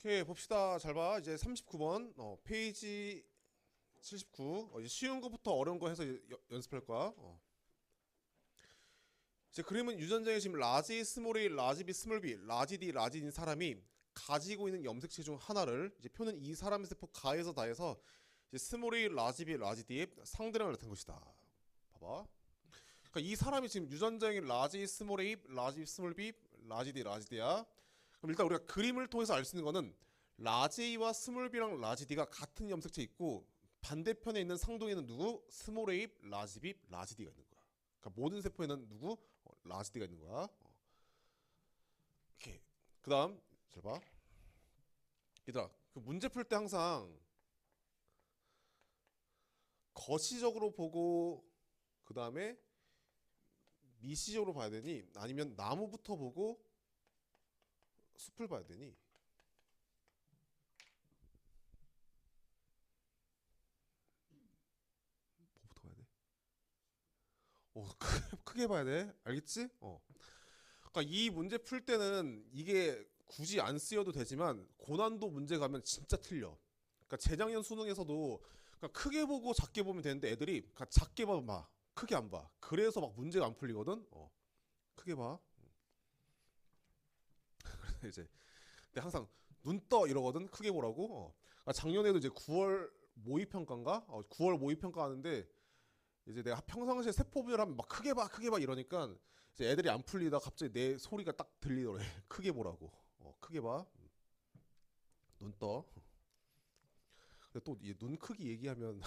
오케이 봅시다. 잘 봐. 이제 39번 페이지 79. 이제 쉬운 거부터 어려운 거 해서 연습할 거야. 이제 그림은 유전자에 지금 라지, 스몰 A, 라지 B, 스몰 B, 라지 D, 라지 D인 사람이 가지고 있는 염색체 중 하나를 이제 표는 이 사람의 세포 가에서 다해서 이제 스몰 A, 라지 B, 라지 D의 상대량을 나타낸 것이다. 봐봐. 그러니까 이 사람이 지금 유전자형이 라지, 스몰 A, 라지, 스몰 B, 라지 D, 라지 D야. 그럼 일단 우리가 그림을 통해서 알 수 있는 거는 라지 A와 스몰 B랑 라지 D가 같은 염색체 있고 반대편에 있는 상동에는 누구? 스몰 A, 라지 B, 라지 D가 있는 거야. 그러니까 모든 세포에는 누구? 라지 D가 있는 거야. 오케이. 그다음 잘 봐. 얘들아, 그 문제 풀 때 항상 거시적으로 보고 그다음에 미시적으로 봐야 되니 아니면 나무부터 보고 숲을 봐야 되니 뭐부터 봐야 돼? 크게 봐야 돼. 알겠지? 그러니까 이 문제 풀 때는 이게 굳이 안 쓰여도 되지만 고난도 문제 가면 진짜 틀려. 그러니까 재작년 수능에서도 그러니까 크게 보고 작게 보면 되는데 애들이 그러니까 작게 봐, 크게 안 봐. 그래서 막 문제가 안 풀리거든. 크게 봐. 이제 근데 항상 눈 떠 이러거든. 크게 보라고. 그러니까 작년에도 이제 9월 모의평가인가? 9월 모의평가 하는데 이제 내가 평상시에 세포별하면 막 크게 봐 이러니까 이제 애들이 안 풀리다 갑자기 내 소리가 딱 들리더래. 크게 보라고. 크게 봐. 눈 떠. 근데 또 눈 크기 얘기하면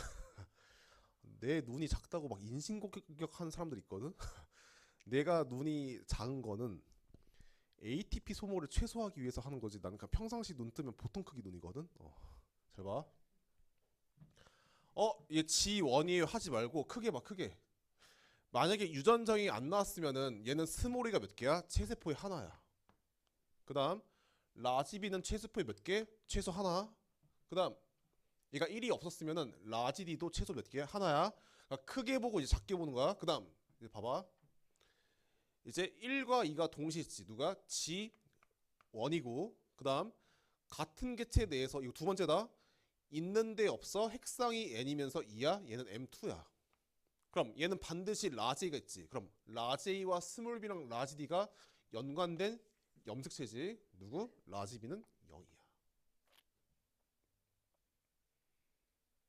내 눈이 작다고 막 인신공격한 사람들 있거든. 내가 눈이 작은 거는 ATP 소모를 최소화하기 위해서 하는 거지. 나는 그냥 평상시 눈 뜨면 보통 크기 눈이거든. 잘 봐. 얘 G1이에요 하지 말고 크게 봐, 크게. 만약에 유전정이 안 나왔으면은 얘는 스몰이가 몇 개야? 체세포의 하나야. 그다음 라지비는 체세포의 몇 개? 최소 하나. 그다음 얘가 1이 없었으면은 라지디도 최소 몇 개야? 하나야. 그러니까 크게 보고 이제 작게 보는 거야. 그다음 이제 봐봐. 이제 1과 2가 동시에 있지. 누가? G1이고 그다음 같은 개체 내에서 이거 두 번째다. 있는데 없어 핵상이 n이면서 2야. 얘는 M2야. 그럼 얘는 반드시 라지가 있지. 그럼 라지와 스몰 b랑 라지 d가 연관된 염색체지. 누구? 라지 b는 0이야.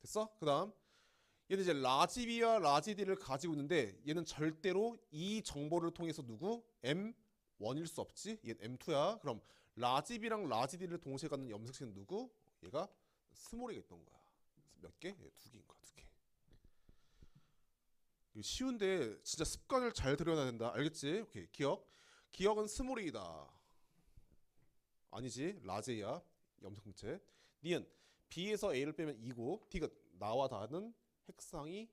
됐어? 그다음 얘는 이제 라지 b와 라지 d를 가지고 있는데 얘는 절대로 이 정보를 통해서 누구? M1일 수 없지. 얘는 M2야. 그럼 라지 b랑 라지 d를 동시에 갖는 염색체는 누구? 얘가 스몰이가 있던 거야. 몇 개? 두 개인 거야. 두 개. 쉬운데 진짜 습관을 잘 들여놔야 된다. 알겠지? 오케이. 기억. 기억은 스몰이다. 아니지. 라제야. 염색체. 니은 B에서 A를 빼면 2고 D가 나와 다는 핵상이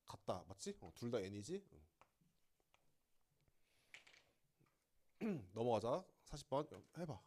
같다. 맞지? 둘 다 N이지? 넘어가자. 40번 해봐.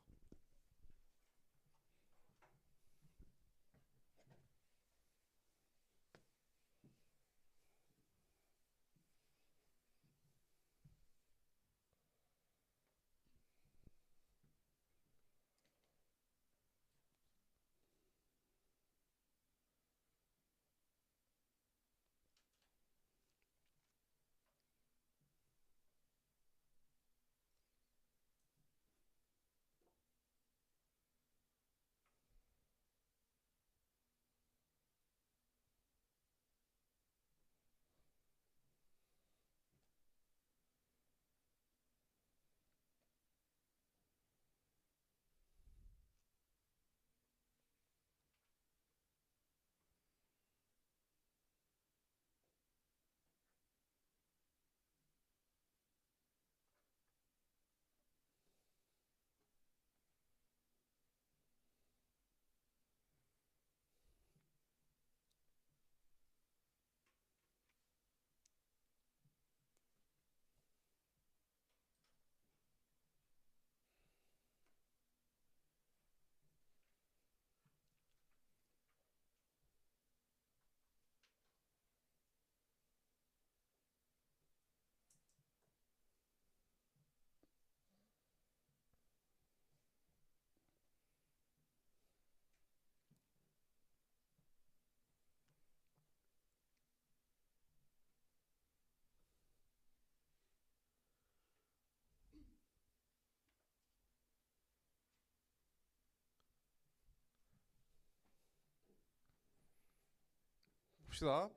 봅시다.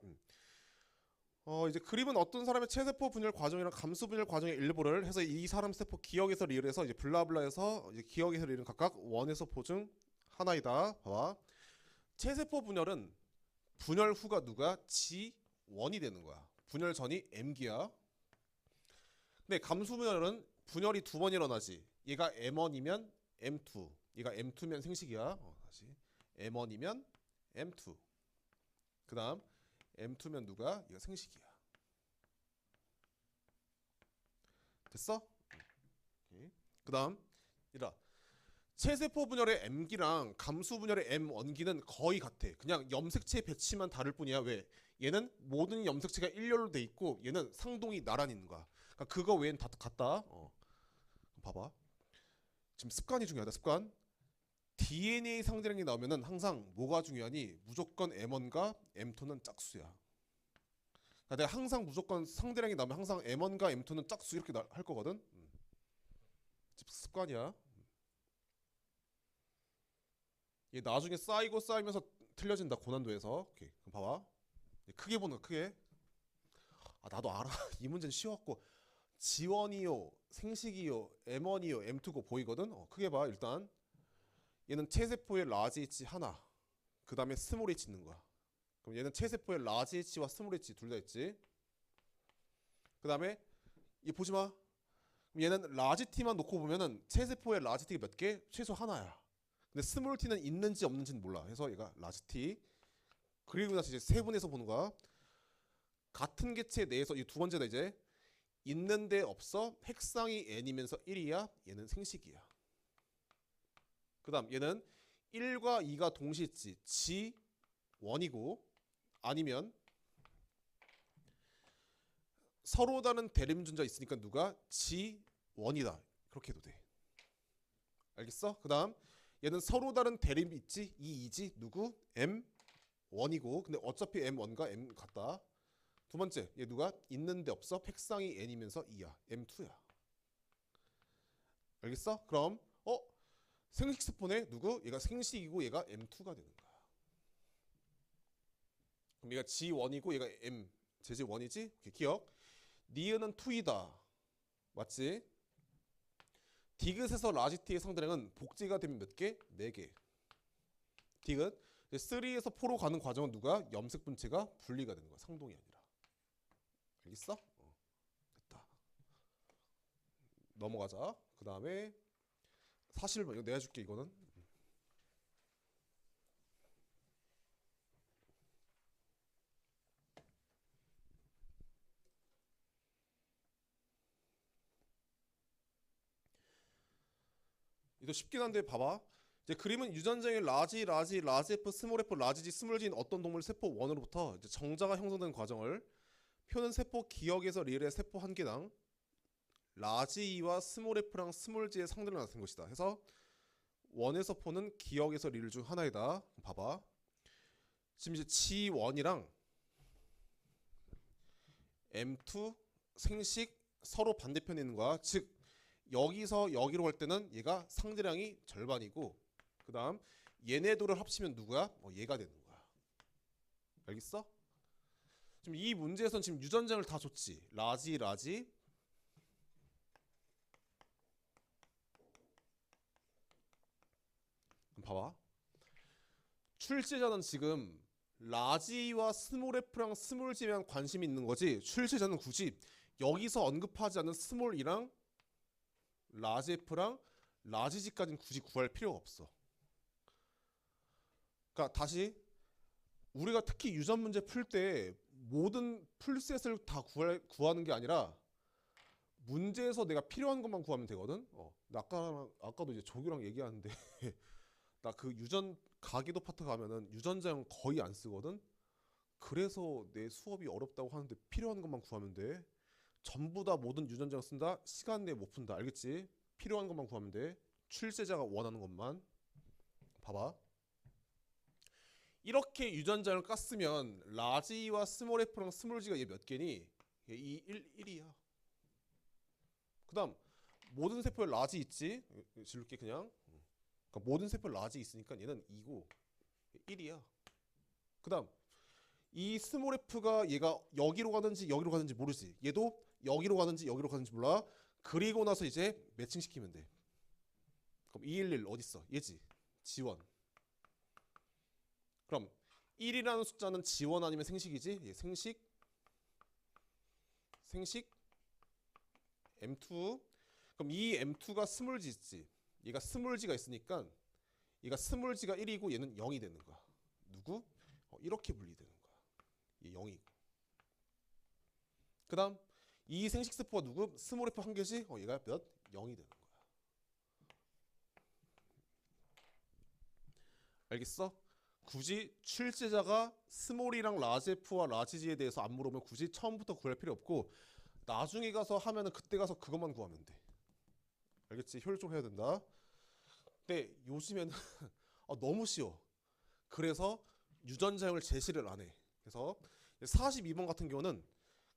이제 그림은 어떤 사람의 체세포 분열 과정이랑 감수 분열 과정의 일부를 해서 이 사람 세포 기억에서 리을해서 이제 블라블라해서 이제 기억에서 리을은 각각 원에서 포 중 하나이다. 봐봐. 체세포 분열은 분열 후가 누가 G1이 되는 거야. 분열 전이 M기야. 근데 감수 분열은 분열이 두 번 일어나지. 얘가 M1이면 M2. 얘가 M2면 생식이야. 다시. M1이면 M2. 그 다음 M2면 누가? 얘가 생식이야. 됐어? 그 다음 이라 체세포 분열의 M기랑 감수 분열의 M1기는 거의 같아. 그냥 염색체 배치만 다를 뿐이야. 왜? 얘는 모든 염색체가 일렬로 돼 있고 얘는 상동이 나란히 있는 거야. 그러니까 그거 외엔 다 같다. 봐봐. 지금 습관이 중요하다. 습관. DNA 상대량이 나오면은 항상 뭐가 중요하니? 무조건 M1과 M2는 짝수야. 그러니까 내가 항상 무조건 상대량이 나오면 항상 M1과 M2는 짝수 이렇게 할 거거든. 습관이야. 얘 나중에 쌓이고 쌓이면서 틀려진다. 고난도에서. 오케이. 그럼 봐봐. 크게 보는 거 크게. 나도 알아. 이 문제는 쉬웠고 G1이요, 생식이요, M1이요, M2고 보이거든. 크게 봐. 일단 얘는 체세포의 라지 H 하나. 그 다음에 스몰 H 있는 거야. 그럼 얘는 체세포의 라지 H와 스몰 H 둘 다 있지. 그 다음에 얘 보지 마. 얘는 라지 T만 놓고 보면은 체세포의 라지 T가 몇 개? 최소 하나야. 근데 스몰 T는 있는지 없는지는 몰라. 그래서 얘가 라지 T. 그리고 나서 이제 세분해서 보는 거야. 같은 개체 내에서 이 두 번째다 이제. 있는데 없어. 핵상이 n이면서 1이야. 얘는 생식이야. 그 다음 얘는 1과 2가 동시에 있지. G1이고 아니면 서로 다른 대립준자 있으니까 누가? G1이다. 그렇게 해도 돼. 알겠어? 그 다음 얘는 서로 다른 대립이 있지. 이 2지. 누구? M1이고 근데 어차피 M1과 M 같다. 두 번째 얘 누가? 있는데 없어. 팩상이 n이면서 2야. M2야. 알겠어? 그럼 생식 스폰에 누구? 얘가 생식이고 얘가 M2가 되는 거야. 그럼 얘가 G1이고 얘가 M 제지 1이지? 기억. 니은은 2이다. 맞지? 디귿에서 라지티의 상대량은 복제가 되면 몇 개? 4개. 디귿 3에서 4로 가는 과정은 누가? 염색 분체가 분리가 되는 거야. 상동이 아니라. 알겠어? 됐다. 넘어가자. 그 다음에 사실만 이거 내가 줄게 이거는. 이거 쉽긴 한데 봐봐. 이제 그림은 유전자의 라지 F, 스몰 F, 라지 G, 스몰 G인 어떤 동물 세포 원으로부터 이제 정자가 형성되는 과정을 표는 세포 기억에서 리을의 세포 한 개당 라지 E와 스몰 F랑 스몰 G의 상대를 나타낸 것이다. 해서 원에서 포는 기억에서 리을 중 하나이다. 봐봐. 지금 이제 G1이랑 M2 생식 서로 반대편에 있는 거야. 즉 여기서 여기로 갈 때는 얘가 상대량이 절반이고 그 다음 얘네 둘을 합치면 누구야? 얘가 되는 거야. 알겠어? 지금 이 문제에서는 지금 유전자를 다 줬지. 라지 봐봐. 출제자는 지금 라지와 스몰 F랑 스몰 G에만 관심이 있는 거지. 출제자는 굳이 여기서 언급하지 않은 스몰이랑 라지 F랑 라지 G까지는 굳이 구할 필요가 없어. 그러니까 다시 우리가 특히 유전 문제 풀 때 모든 풀셋을 다 구하는 게 아니라 문제에서 내가 필요한 것만 구하면 되거든. 나 아까도 이제 조교랑 얘기하는데 나 그 유전 가계도 파트 가면은 유전자형 거의 안 쓰거든. 그래서 내 수업이 어렵다고 하는데 필요한 것만 구하면 돼. 전부 다 모든 유전자형 쓴다. 시간 내에 못 푼다. 알겠지? 필요한 것만 구하면 돼. 출제자가 원하는 것만. 봐봐. 이렇게 유전자를 깠으면 라지와 스몰 F랑 스몰 G가 얘 몇 개니? 얘 1이야. 그 다음 모든 세포에 라지 있지? 질게 그냥. 그러니까 모든 세포에 라지 있으니까 얘는 2고 1이야. 그 다음 이 스몰 f가 얘가 여기로 가는지 모르지. 얘도 여기로 가는지 몰라. 그리고 나서 이제 매칭시키면 돼. 그럼 211 어딨어? 얘지. 지원. 그럼 1이라는 숫자는 지원 아니면 생식이지? 예, 생식 M2. 그럼 이 M2가 스몰지 있지. 얘가 스몰지가 있으니까 얘가 스몰지가 1이고 얘는 0이 되는 거야. 누구? 이렇게 분리되는 거야. 얘 0이고. 그 다음 이 생식세포가 누구? 스몰 f 한 개지? 얘가 몇? 0이 되는 거야. 알겠어? 굳이 출제자가 스몰이랑 라지 f와 라지 g에 대해서 안 물어보면 굳이 처음부터 구할 필요 없고 나중에 가서 하면은 그때 가서 그것만 구하면 돼. 알겠지? 효율적으로 해야 된다. 근데 요즘에는 너무 쉬워. 그래서 유전자형을 제시를 안 해. 그래서 42번 같은 경우는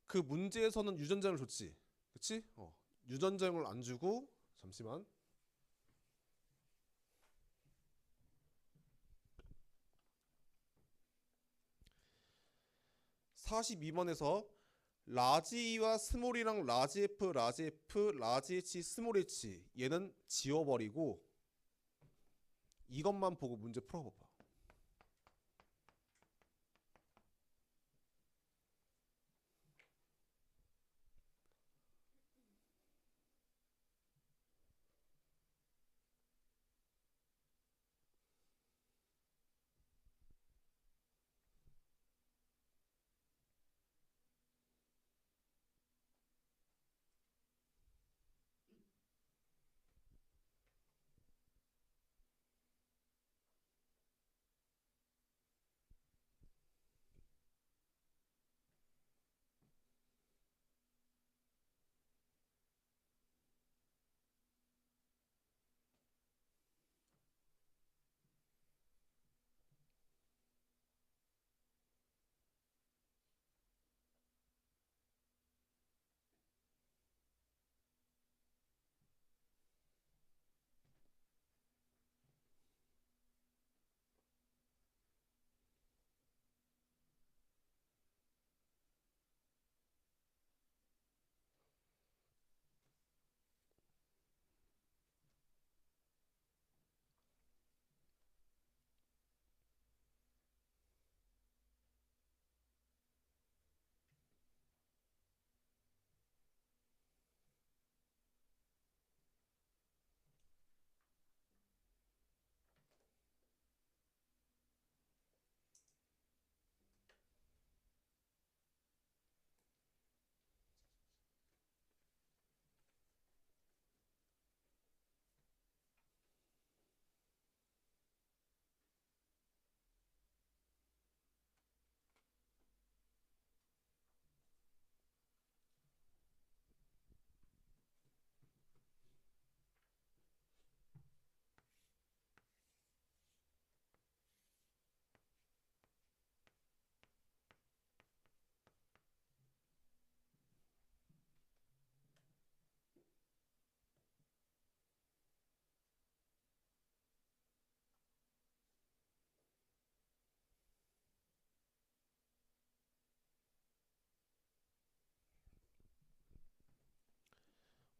그 문제에서는 유전자형을 줬지. 그치? 유전자형을 안 주고 잠시만. 42번에서 라지 E와 스몰이랑 라지 F, 라지 H, 스몰 H 얘는 지워버리고 이것만 보고 문제 풀어봐봐.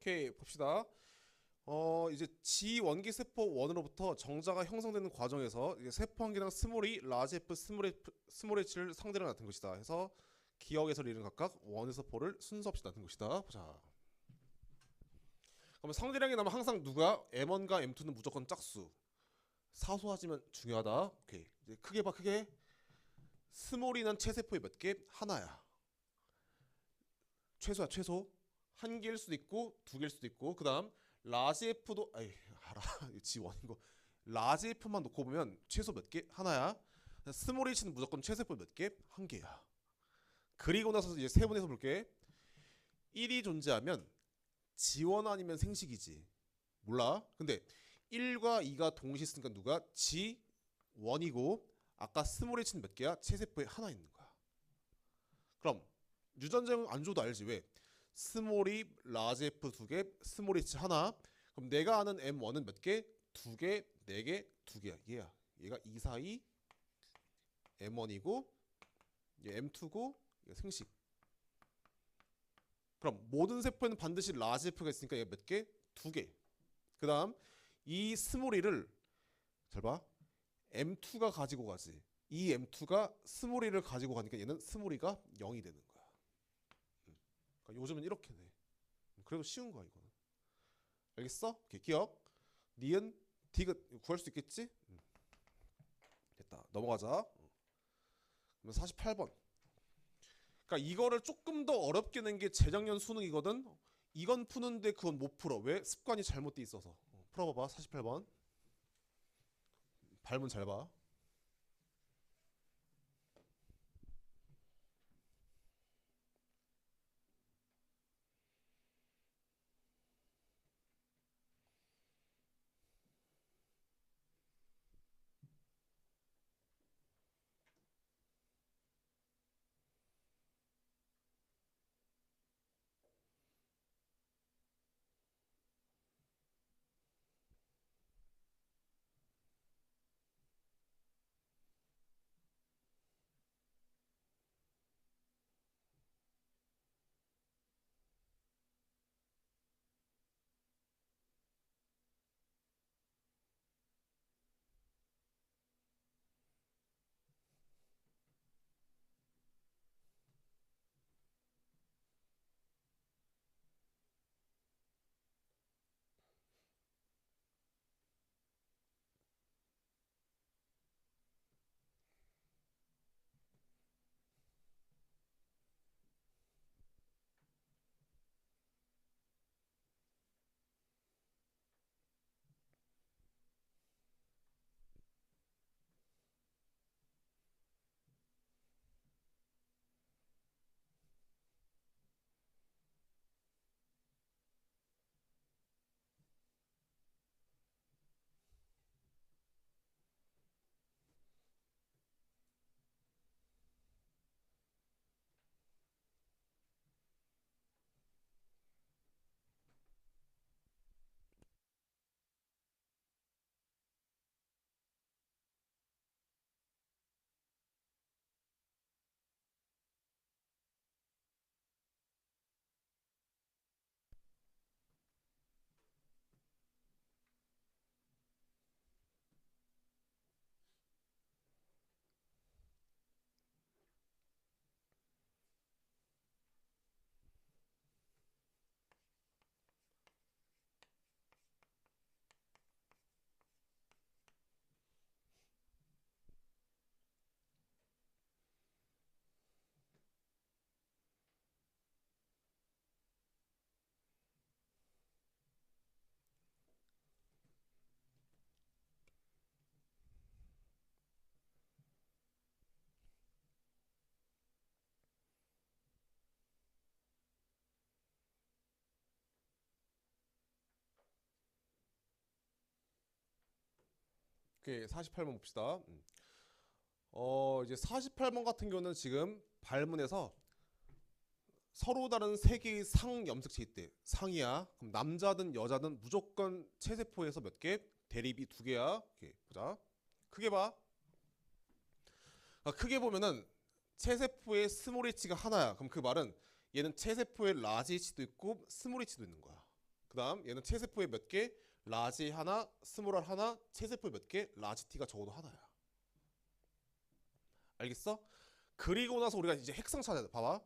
오케이 봅시다. 이제 G 원기 세포 원으로부터 정자가 형성되는 과정에서 이제 세포 한 개당 스몰이 라지 F, 스몰 H를 상대로 나타낸 것이다. 해서 기억에서 리는 각각 원에서 포를 순서 없이 나타낸 것이다. 보자. 그러면 상대량이 나면 항상 누가 M1과 M2는 무조건 짝수. 사소하지만 중요하다. 오케이. 이제 크게 봐 크게. 스몰이는 체세포의 몇 개? 하나야. 최소야 최소. 한 개일 수도 있고 두 개일 수도 있고. 그다음 라지 F도 알아. G1인 거. 라지 F만 놓고 보면 최소 몇 개? 하나야. 스몰 H는 무조건 최세포 몇 개? 한 개야. 그리고 나서 이제 세분해서 볼게. 1이 존재하면 지원 아니면 생식이지. 몰라. 근데 1과 2가 동시에 있으니까 누가? G1이고 아까 스몰 H는 몇 개야? 체세포에 하나 있는 거야. 그럼 유전자형 안 줘도 알지. 왜? 스몰이 라지 F 두 개, 스몰 H 하나. 그럼 내가 아는 M1은 몇 개? 두 개, 네 개, 두 개야. 얘야. 얘가 2, 4, 2 M1이고 얘 M2고 얘 생식. 그럼 모든 세포에는 반드시 라지 F가 있으니까 얘 몇 개? 2개. 그 다음 이 스몰 E를 잘 봐. M2가 가지고 가지. 이 M2가 스몰 E를 가지고 가니까 얘는 스몰 E가 0이 되는 거야. 그러니까 요즘은 이렇게 돼. 그래도 쉬운 거야 이거는. 알겠어? 오케이, 기억. 니은 디귿 구할 수 있겠지? 됐다. 넘어가자. 그러면 48번. 그러니까 이거를 조금 더 어렵게 낸 게 재작년 수능이거든. 이건 푸는데 그건 못 풀어. 왜? 습관이 잘못돼 있어서. 풀어봐봐. 48번. 발문 잘 봐. 오케이, 48번 봅시다. 이제 48번 같은 경우는 지금 발문에서 서로 다른 세 개의 상 염색체 있대. 상이야. 그럼 남자든 여자든 무조건 체세포에서 몇 개? 대립이 2개야. 오케이, 보자. 크게 봐. 크게 보면은 체세포의 스몰 h가 하나야. 그럼 그 말은 얘는 체세포의 라지 h도 있고 스몰 h도 있는 거야. 그 다음 얘는 체세포에 몇 개? 라지 하나, 스몰 r 하나, 체세포에 몇 개? 라지 t가 적어도 하나야. 알겠어? 그리고 나서 우리가 이제 핵상 찾아야 돼. 봐봐.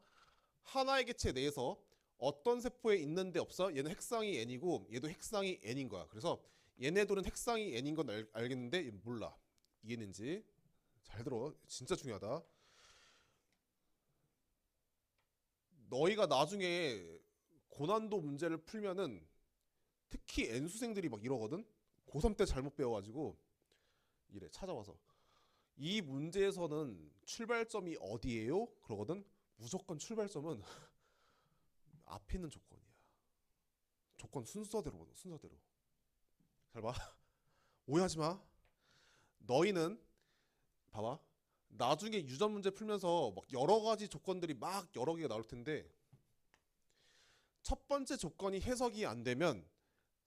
하나의 개체 내에서 어떤 세포에 있는데 없어? 얘는 핵상이 n이고 얘도 핵상이 n인 거야. 그래서 얘네들은 핵상이 n인 건 알겠는데 몰라. 이해했는지? 잘 들어. 진짜 중요하다. 너희가 나중에 고난도 문제를 풀면은 특히 N수생들이 막 이러거든? 고3 때 잘못 배워가지고 이래 찾아와서 이 문제에서는 출발점이 어디예요? 그러거든? 무조건 출발점은 앞에 있는 조건이야. 조건 순서대로 보는 순서대로. 잘 봐. 오해하지 마. 너희는 봐봐. 나중에 유전 문제 풀면서 막 여러 가지 조건들이 막 여러 개가 나올 텐데 첫 번째 조건이 해석이 안 되면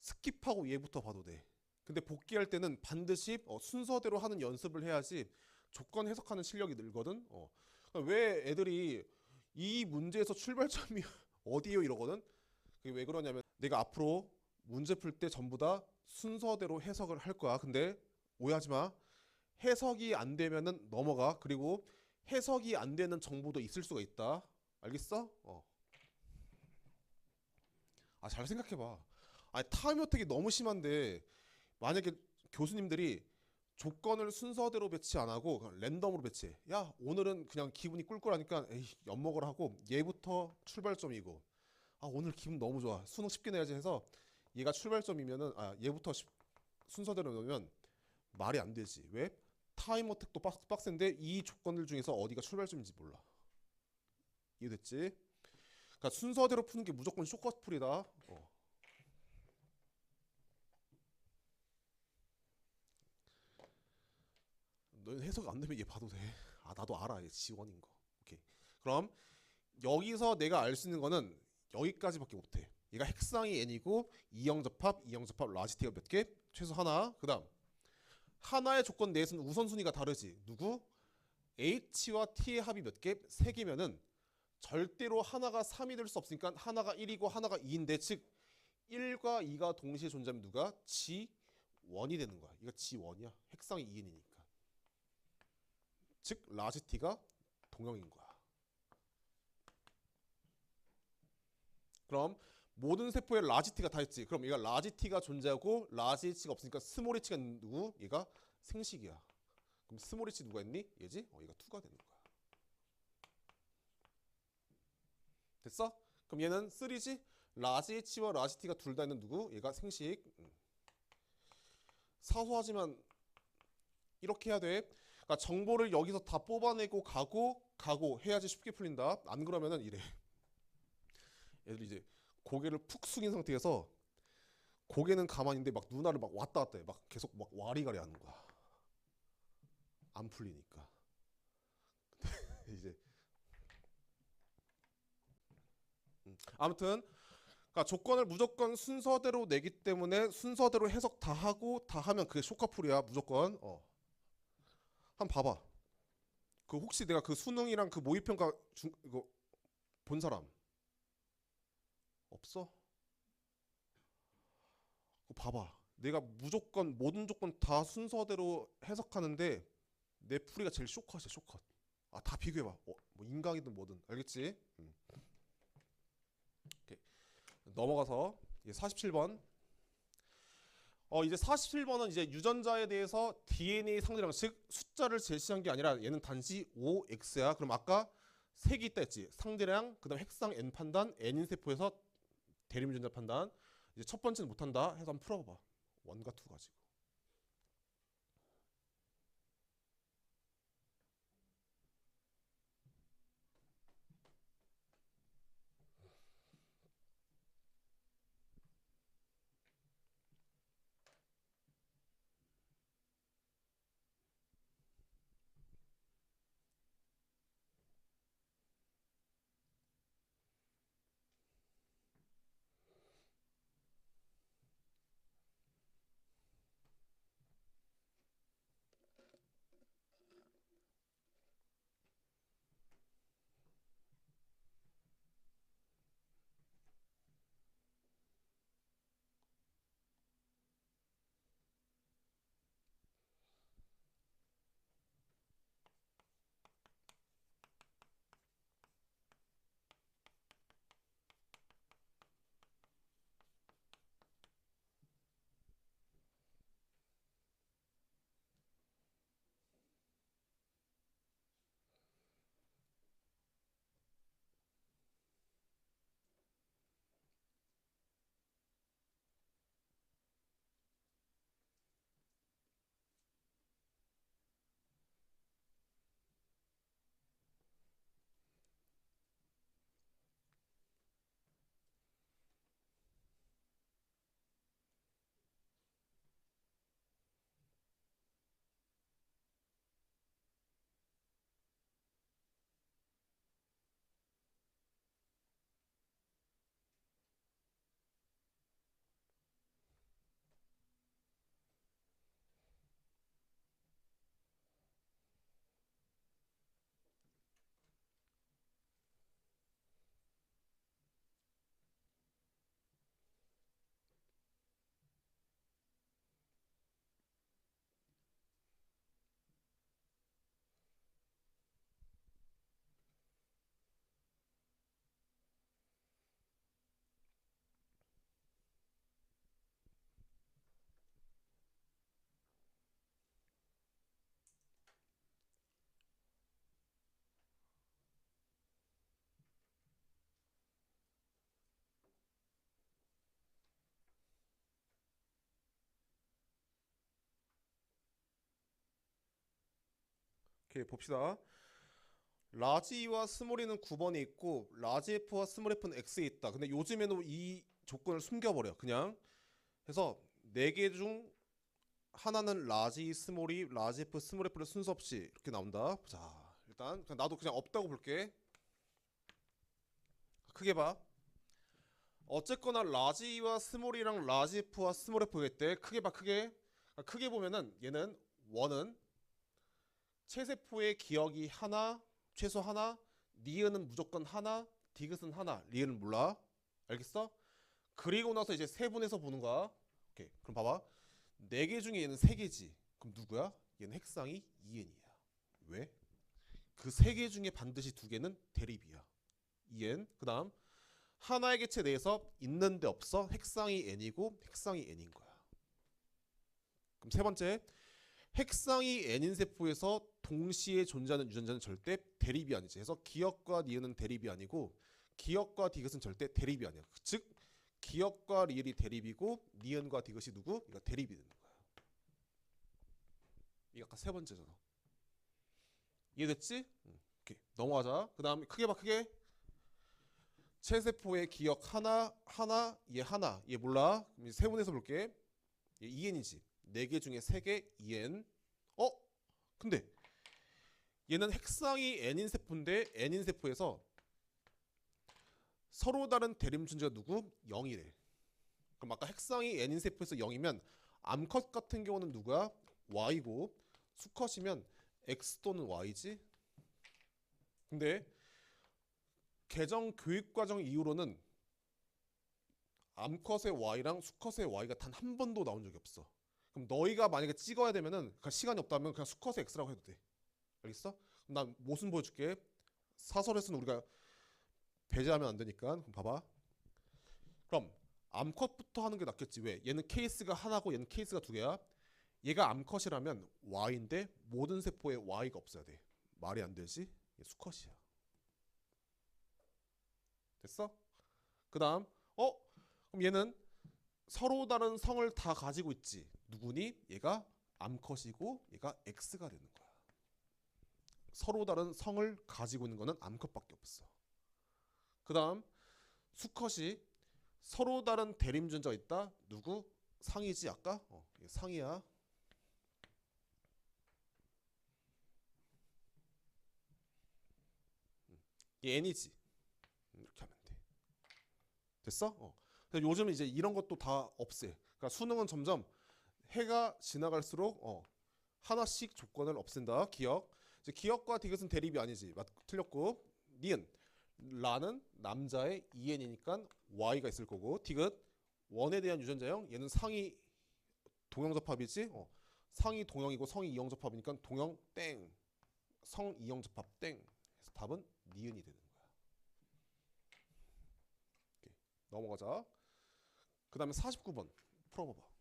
스킵하고 얘부터 봐도 돼. 근데 복귀할 때는 반드시 순서대로 하는 연습을 해야지 조건 해석하는 실력이 늘거든. 왜 애들이 이 문제에서 출발점이 어디요 이러거든. 그게 왜 그러냐면 내가 앞으로 문제 풀 때 전부 다 순서대로 해석을 할 거야. 근데 오해하지 마. 해석이 안 되면은 넘어가. 그리고 해석이 안 되는 정보도 있을 수가 있다. 알겠어? 잘 생각해봐. 타임 어택이 너무 심한데 만약에 교수님들이 조건을 순서대로 배치 안 하고 그냥 랜덤으로 배치해. 야, 오늘은 그냥 기분이 꿀꿀하니까 에이, 엿먹으라 하고 얘부터 출발점이고. 오늘 기분 너무 좋아. 수능 쉽게 내야지 해서 얘가 출발점이면은 얘부터 순서대로 놓으면 말이 안 되지. 왜? 타임 어택도 빡센데 이 조건들 중에서 어디가 출발점인지 몰라. 이해됐지? 그러니까 순서대로 푸는 게 무조건 쇼컷풀이다. 너 해석 안 되면 얘 봐도 돼. 나도 알아. 얘 지원인 거. 오케이. 그럼 여기서 내가 알 수 있는 거는 여기까지밖에 못해. 얘가 핵상이 n이고 이형접합 라지티가 몇 개? 최소 하나. 그다음 하나의 조건 내에서는 우선순위가 다르지. 누구? h와 t의 합이 몇 개? 3개면은 절대로 하나가 3이 될 수 없으니까 하나가 1이고 하나가 2인데 즉 1과 2가 동시에 존재하면 누가? G1이 되는 거야. 이거 G1이야. 핵상이 2n이니까. 즉 라지티가 동형인 거야. 그럼 모든 세포에 라지티가 다 있지. 그럼 얘가 라지티가 존재하고 라지 H가 없으니까 스몰 H가 누구? 얘가 생식이야. 그럼 스몰 H 누가 있니? 얘지? 얘가 2가 되는 거야. 됐어? 그럼 얘는 3지? 라지 H와 라지 T가 둘 다 있는 누구? 얘가 생식. 사소하지만 이렇게 해야 돼. 그러니까 정보를 여기서 다 뽑아내고 가고 해야지 쉽게 풀린다. 안 그러면은 이래. 애들이 이제 고개를 푹 숙인 상태에서 고개는 가만히 있는데 막 누나를 막 왔다 갔다 해. 막 계속 막 와리가리 하는 거야. 안 풀리니까. 이제 아무튼 그러니까 조건을 무조건 순서대로 내기 때문에 순서대로 해석 다 하고 다 하면 그게 쇼카풀이야 무조건. 한번 봐봐. 그 혹시 내가 그 수능이랑 그 모의평가 이거 본 사람 없어? 그거 봐봐. 내가 무조건 모든 조건 다 순서대로 해석하는데 내 풀이가 제일 쇼컷이야 쇼컷. 다 비교해봐. 뭐 인강이든 뭐든 알겠지? 오케이. 넘어가서 이제 47번. 이제 47번은 이제 유전자에 대해서 DNA 상대량 즉 숫자를 제시한 게 아니라 얘는 단지 OX야. 그럼 아까 색이 있다 했지. 상대량, 그다음 핵상 N 판단, N인 세포에서 대림 유전자 판단. 이제 첫 번째는 못한다 해서 한번 풀어봐. 1과 2 가지고. 오케이 봅시다. 라지 E와 스몰 E는 9번에 있고 라지 F와 스몰 F는 X에 있다. 근데 요즘에는 이 조건을 숨겨버려. 그냥 해서 4개 중 하나는 라지 E, 스몰 E, 라지 F, 스몰 F를 순서 없이 이렇게 나온다. 자 일단 그냥 나도 그냥 없다고 볼게. 크게 봐. 어쨌거나 라지 E와 스몰 E랑 라지 F와 스몰 F가 있대. 크게 봐 크게. 크게 보면은 얘는 원은 체세포의 기억이 하나, 최소 하나, 니은은 무조건 하나, 디귿은 하나, 리을은 몰라. 알겠어? 그리고 나서 이제 세분해서 보는 거야. 오케이. 그럼 봐봐. 4개 중에 얘는 3개지. 그럼 누구야? 얘는 핵상이 2n이야. 왜? 그 3개 중에 반드시 2개는 대립이야. 2n. 그다음 하나의 개체 내에서 있는데 없어. 핵상이 n이고 핵상이 n인 거야. 그럼 세 번째. 핵상이 n인 세포에서 동시에 존재하는 유전자는 절대 대립이 아니지. 그래서 기억과 니은은 대립이 아니고 기억과 디귿은 절대 대립이 아니야. 즉 기억과 리을이 대립이고 니은과 디귿이 누구? 이거 대립이 되는 거야. 이게 아까 세 번째잖아. 이해됐지? 오케이. 넘어가자. 그 다음에 크게 봐 크게. 체세포의 기억 하나 얘 몰라. 그럼 세분해서 볼게. 얘 2n이지. 4개 중에 3개 2n. 근데 얘는 핵상이 n인 세포인데 n인 세포에서 서로 다른 대립 유전자가 누구? 0이래. 그럼 아까 핵상이 n인 세포에서 0이면 암컷 같은 경우는 누구야? y고 수컷이면 x 또는 y지. 근데 개정 교육과정 이후로는 암컷의 y랑 수컷의 y가 단 한 번도 나온 적이 없어. 그럼 너희가 만약에 찍어야 되면은 시간이 없다면 그냥 수컷의 x라고 해도 돼. 알겠어? 그럼 난 모순 보여줄게. 사설에서는 우리가 배제하면 안 되니까. 그럼 봐봐. 그럼 암컷부터 하는 게 낫겠지. 왜? 얘는 케이스가 하나고 얘는 케이스가 2개야. 얘가 암컷이라면 Y인데 모든 세포에 Y가 없어야 돼. 말이 안 되지? 얘 수컷이야. 됐어? 그 다음 그럼 얘는 서로 다른 성을 다 가지고 있지. 누구니? 얘가 암컷이고 얘가 X가 되는 거야. 서로 다른 성을 가지고 있는 거는 암컷밖에 없어. 그 다음 수컷이 서로 다른 대립 유전자가 있다. 누구? 상이지 아까? 상이야. 얘 n이지. 이렇게 하면 돼. 됐어? 근데 요즘 이제 이런 것도 다 없애. 그러니까 수능은 점점 해가 지나갈수록 하나씩 조건을 없앤다. 기억. 이제 기억과 디귿은 대립이 아니지. 틀렸고. 니은. 라는 남자의 en이니까 y가 있을 거고. 디귿. 원에 대한 유전자형. 얘는 상이 동형접합이지. 상이 동형이고 성이 이형접합이니까 동형 땡. 성 이형접합 땡. 그래서 답은 니은이 되는 거야. 오케이. 넘어가자. 그 다음에 49번 풀어봐봐.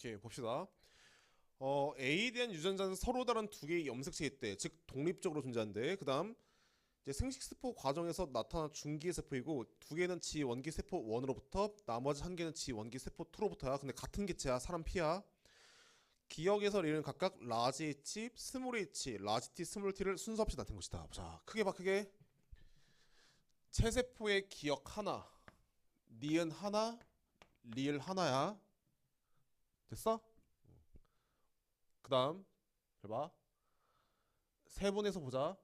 오케이 봅시다. A에 대한 유전자는 서로 다른 두 개의 염색체에 있대. 즉 독립적으로 존재한대. 그다음 이제 생식세포 과정에서 나타난 중기의 세포이고 두 개는 지 원기 세포 1으로부터 나머지 한 개는 지 원기 세포 2로부터야. 근데 같은 개체야. 사람 피야. 기억에서 리는 각각 라지 H, 스몰 H, 라지 T, 스몰 T를 순서 없이 나타낸 것이다. 자, 크게 봐 크게. 체세포의 기억 하나, 니은 하나, 리을 하나야. 됐어? 그 다음 봐. 세분해서 보자.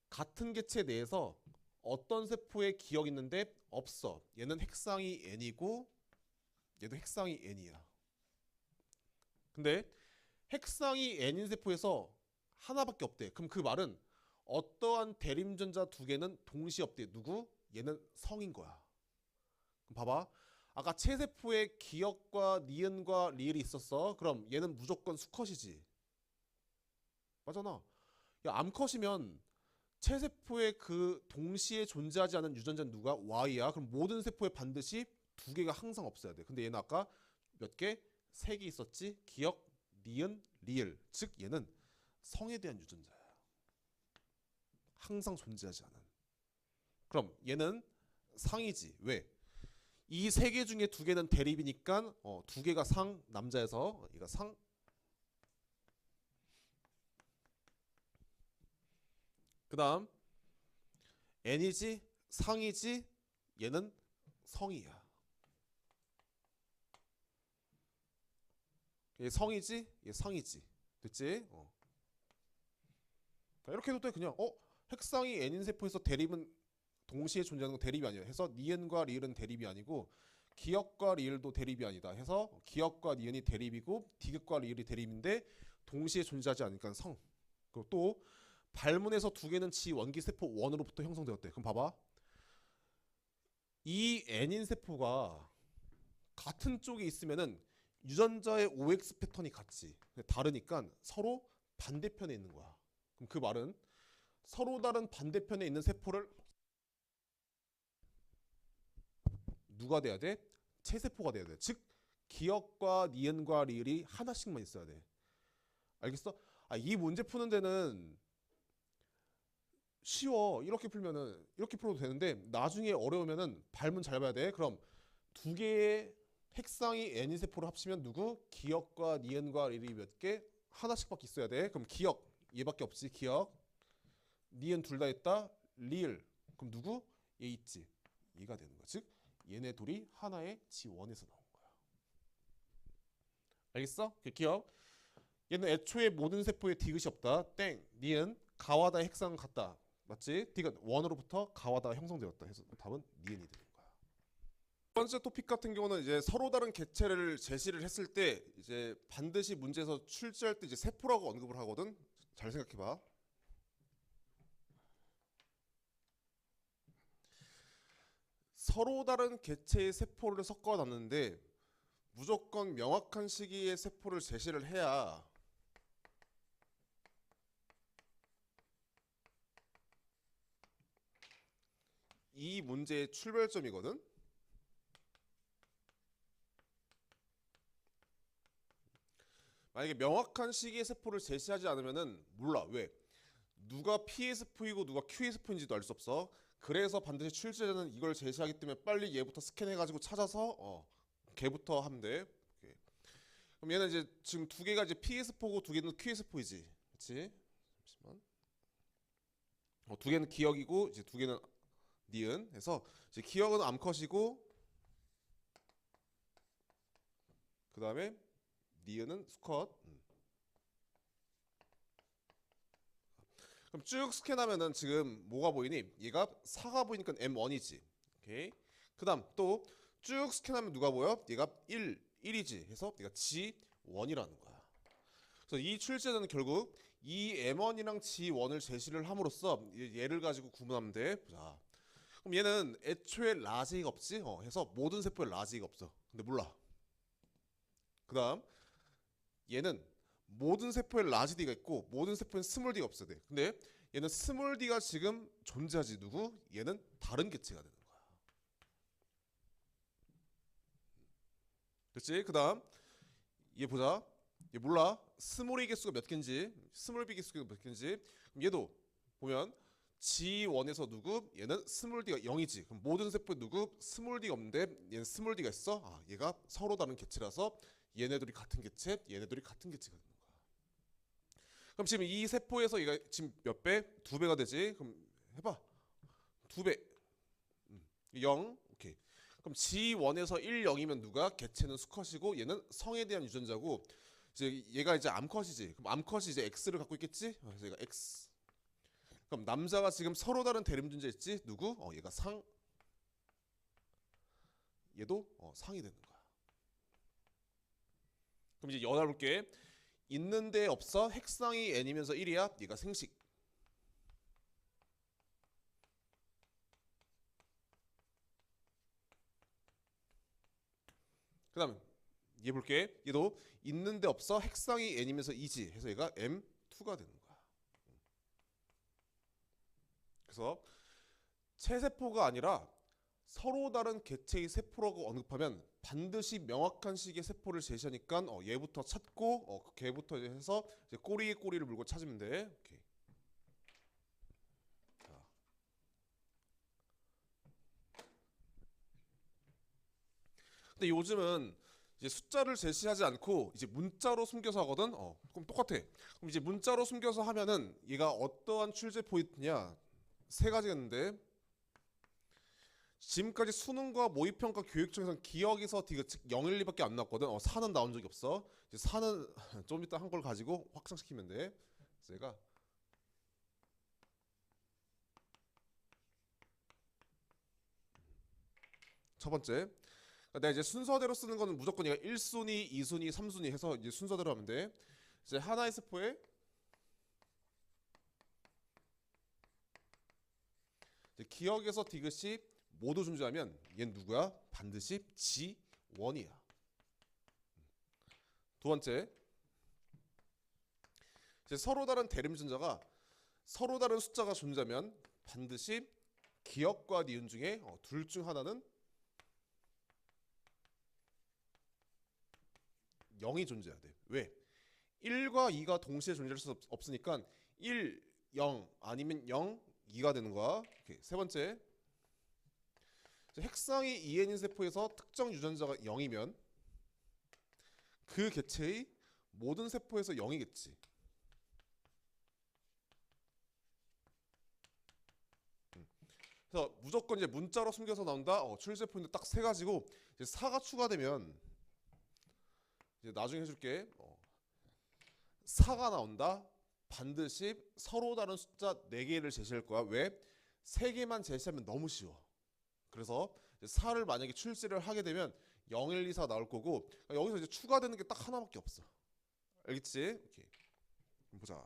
같은 개체 내에서 어떤 세포의 기억이 있는데 없어. 얘는 핵상이 N이고 얘도 핵상이 N이야. 근데 핵상이 N인 세포에서 하나밖에 없대. 그럼 그 말은 어떠한 대림전자 두 개는 동시에 없대. 누구? 얘는 성인 거야. 그럼 봐봐. 아까 체세포에 기억과 니은과 리을이 있었어. 그럼 얘는 무조건 수컷이지. 맞잖아. 야, 암컷이면 체세포에 그 동시에 존재하지 않은 유전자는 누가? Y야. 그럼 모든 세포에 반드시 두 개가 항상 없어야 돼. 근데 얘는 아까 몇 개? 세 개 있었지. 기억, 니은, 리을. 즉 얘는 성에 대한 유전자야. 항상 존재하지 않은. 그럼 얘는 상이지. 왜? 이 세 개 중에 두 개는 대립이니까 두 개가 상, 남자에서 얘가 상. 그 다음 N이지, 상이지, 얘는 성이야. 얘 성이지, 얘 상이지. 됐지? 이렇게 해도 돼. 그냥 핵상이 N인 세포에서 대립은 동시에 존재하는 건 대립이 아니야. 해서 니은과 리을은 대립이 아니고 기억과 리을도 대립이 아니다. 해서 기억과 니은이 대립이고 디귿과 리을이 대립인데 동시에 존재하지 않으니까 성. 그리고 또 발문에서 두 개는 지 원기 세포 1으로부터 형성되었대. 그럼 봐봐. 이 N인 세포가 같은 쪽에 있으면은 유전자의 OX 패턴이 같지. 다르니까 서로 반대편에 있는 거야. 그럼 그 말은 서로 다른 반대편에 있는 세포를 누가 돼야 돼? 체세포가 돼야 돼. 즉 기억과 니은과 리을이 하나씩만 있어야 돼. 알겠어? 이 문제 푸는 데는 쉬워. 이렇게 풀면은 이렇게 풀어도 되는데 나중에 어려우면은 발문 잘 봐야 돼. 그럼 두 개의 핵상이 N인 세포를 합치면 누구? 기억과 니은과 리을이 몇 개? 하나씩밖에 있어야 돼. 그럼 기억 얘밖에 없지. 기억. 니은 둘 다 있다. 리을. 그럼 누구? 얘 있지. 얘가 되는 거야. 즉 얘네 둘이 하나의 지원에서 나온 거야. 알겠어? 기억. 얘는 애초에 모든 세포에 디귿이 없다. 땡. 니은 가와다 핵상 같다. 맞지? 디귿 원으로부터 가와다 형성되었다. 해서 답은 니은이 되는 거야. 첫 번째 토픽 같은 경우는 이제 서로 다른 개체를 제시를 했을 때 이제 반드시 문제에서 출제할 때 이제 세포라고 언급을 하거든. 잘 생각해봐. 서로 다른 개체의 세포를 섞어놨는데 무조건 명확한 시기에 세포를 제시를 해야 이 문제의 출발점이거든. 만약에 명확한 시기에 세포를 제시하지 않으면은 몰라. 왜? 누가 P의 세포이고 누가 Q의 세포인지도 알 수 없어. 그래서 반드시 출제자는 이걸 제시하기 때문에 빨리 얘부터 스캔해가지고 찾아서 걔부터 하면 돼. 오케이. 그럼 얘는 이제 지금 두 개가 이제 P의 세포고 두 개는 Q의 세포이지, 그렇지? 잠시만. 두 개는 기억이고 이제 두 개는 니은. 해서 이제 기억은 암컷이고 그 다음에 니은은 수컷. 그럼 쭉 스캔하면은 지금 뭐가 보이니? 얘가 4가 보이니까 M1이지. 오케이. 그다음 또 쭉 스캔하면 누가 보여? 얘가 1이지. 해서 얘가 G1이라는 거야. 그래서 이 출제자는 결국 이 M1이랑 G1을 제시를 함으로써 얘를 가지고 구분하면 돼. 자. 그럼 얘는 애초에 라지가 없지? 해서 모든 세포에 라지가 없어. 근데 몰라. 그다음 얘는 모든 세포에 라지 D가 있고 모든 세포엔 스몰 D가 없어야 돼. 근데 얘는 스몰 D가 지금 존재하지. 누구? 얘는 다른 개체가 되는 거야. 그렇지? 그 다음 얘 보자. 얘 몰라. 스몰 a 개수가 몇 개인지, 스몰 b 개수가 몇 개인지. 그럼 얘도 보면 G1에서 누구? 얘는 스몰 d가 0이지. 그럼 모든 세포에 누구? 스몰 d가 없는데 얘는 스몰 d가 있어. 아, 얘가 서로 다른 개체라서 얘네들이 같은 개체, 얘네들이 같은 개체가 되는 거야. 그럼 지금 이 세포에서 얘가 지금 몇 배? 2배가 되지. 그럼 해봐. 2배. 0. 오케이. 그럼 G1에서 1, 0이면 누가? 개체는 수컷이고 얘는 성에 대한 유전자고 이제 얘가 이제 암컷이지. 그럼 암컷이 이제 X를 갖고 있겠지? 그래서 얘가 X. 그럼 남자가 지금 서로 다른 대립존재 있지? 누구? 얘가 상. 얘도 상이 되는 거야. 그럼 이제 연합 볼게. 있는데 없어? 핵상이 n이면서 1이야? 얘가 생식. 그 다음 얘 볼게. 얘도 있는데 없어? 핵상이 n이면서 2지. 해서 얘가 M2가 되는 거야. 그래서 체세포가 아니라 서로 다른 개체의 세포라고 언급하면 반드시 명확한 식의 세포를 제시하니까 얘부터 찾고 그 걔부터 해서 이제 꼬리에 꼬리를 물고 찾으면 돼. 오케이. 자. 근데 요즘은 이제 숫자를 제시하지 않고 이제 문자로 숨겨서 하거든. 그럼 똑같아. 그럼 이제 문자로 숨겨서 하면은 얘가 어떠한 출제 포인트냐? 세 가지였는데 지금까지 수능과 모의평가 교육청에서는 기억에서 D가 즉 0, 1, 2밖에 안 나왔거든. 4는 나온 적이 없어. 이제 4는 좀 이따 한 걸 가지고 확장시키면 돼. 그래서 얘가 첫 번째. 내가 이제 순서대로 쓰는 거는 무조건 얘가 1순위, 2순위, 3순위 해서 이제 순서대로 하면 돼. 이제 하나의 세포에 이제 기억에서 디귿이 모두 존재하면 얘는 누구야? 반드시 G1이야. 두 번째. 이제 서로 다른 대립존재가 서로 다른 숫자가 존재하면 반드시 기억과 니은 중에 둘 중 하나는 0이 존재해야 돼. 왜? 1과 2가 동시에 존재할 수 없으니까 1, 0 아니면 0, 2가 되는 거야. 오케이. 세 번째. 핵상이 2n인 세포에서 특정 유전자가 0이면 그 개체의 모든 세포에서 0이겠지. 그래서 무조건 이제 문자로 숨겨서 나온다. 출제 포인트 딱 세 가지고 이제 4가 추가되면 이제 나중에 해줄게. 4가 나온다. 반드시 서로 다른 숫자 4개를 제시할 거야. 왜? 3개만 제시하면 너무 쉬워. 그래서 4를 만약에 출제를 하게 되면 0, 1, 2, 4 나올 거고 여기서 이제 추가되는 게 딱 하나밖에 없어. 알겠지? 오케이. 그럼 보자.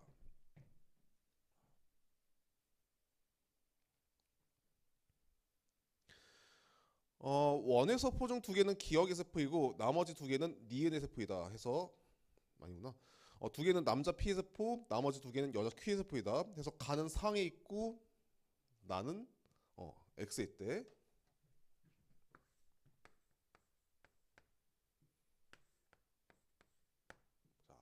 원의 세포 중 2개는 기억의 세포이고 나머지 2개는 니은의 세포이다 해서 아니구나. 2개는 남자 P의 세포, 나머지 2개는 여자 Q의 세포이다. 해서 가는 상에 있고 나는 X에 있대. 자,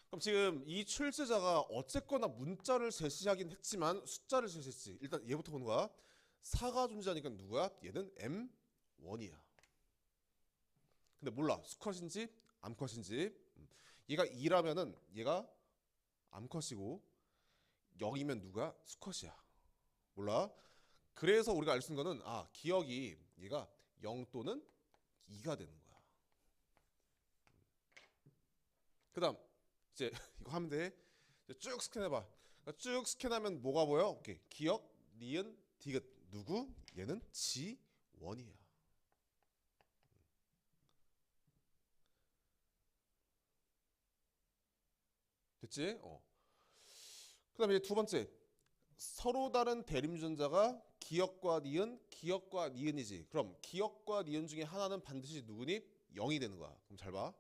그럼 지금 이 출제자가 어쨌거나 문자를 제시하긴 했지만 숫자를 제시했지. 일단 얘부터 보는 거야. 4가 존재하니까 누구야? 얘는 M1이야. 근데 몰라. 수컷인지 암컷인지. 얘가 2라면은 얘가 암컷이고 0이면 누가? 수컷이야. 몰라. 그래서 우리가 알 수 있는 거는 기억이 얘가 0 또는 2가 되는 거야. 그다음 이제 이거 하면 돼. 쭉 스캔해봐. 쭉 스캔하면 뭐가 보여? 오케이. 기억, 니은, 디귿 누구? 얘는 G1이야. 됐지? 그다음에 두 번째. 서로 다른 대립유전자가 기억과 니은, 기억과 니은이지. 그럼 기억과 니은 중에 하나는 반드시 누구니? 0이 되는 거야. 그럼 잘 봐.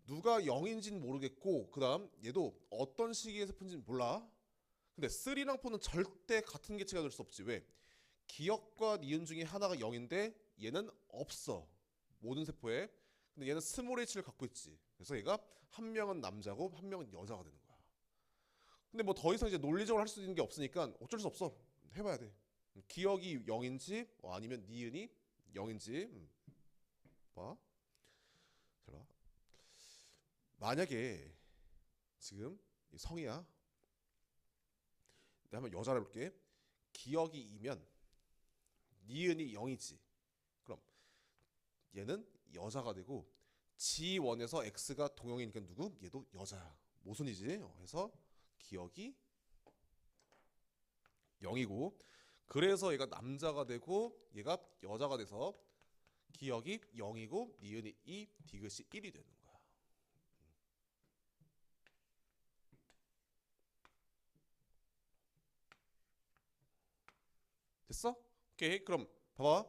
누가 0인지는 모르겠고 그다음 얘도 어떤 시기에 세포인지는 몰라. 근데 3랑 4는 절대 같은 개체가 될 수 없지. 왜? 기억과 니은 중에 하나가 0인데 얘는 없어. 모든 세포에. 근데 얘는 스몰 h를 갖고 있지. 그래서 얘가 한 명은 남자고 한 명은 여자가 되는 거야. 근데 뭐 더 이상 이제 논리적으로 할 수 있는 게 없으니까 어쩔 수 없어. 해봐야 돼. 기억이 0인지 아니면 니은이 0인지 봐. 잘 봐. 만약에 지금 성이야. 내가 한번 여자를 해볼게. 기억이 2면 니은이 0이지. 그럼 얘는 여자가 되고 G1에서 X가 동형이니까 누구? 얘도 여자야. 모순이지. 해서 기억이 0이고 그래서 얘가 남자가 되고 얘가 여자가 돼서 기억이 0이고 니은이 2, 디귿이 1이 되는 거야. 됐어? 오케이. 그럼 봐봐.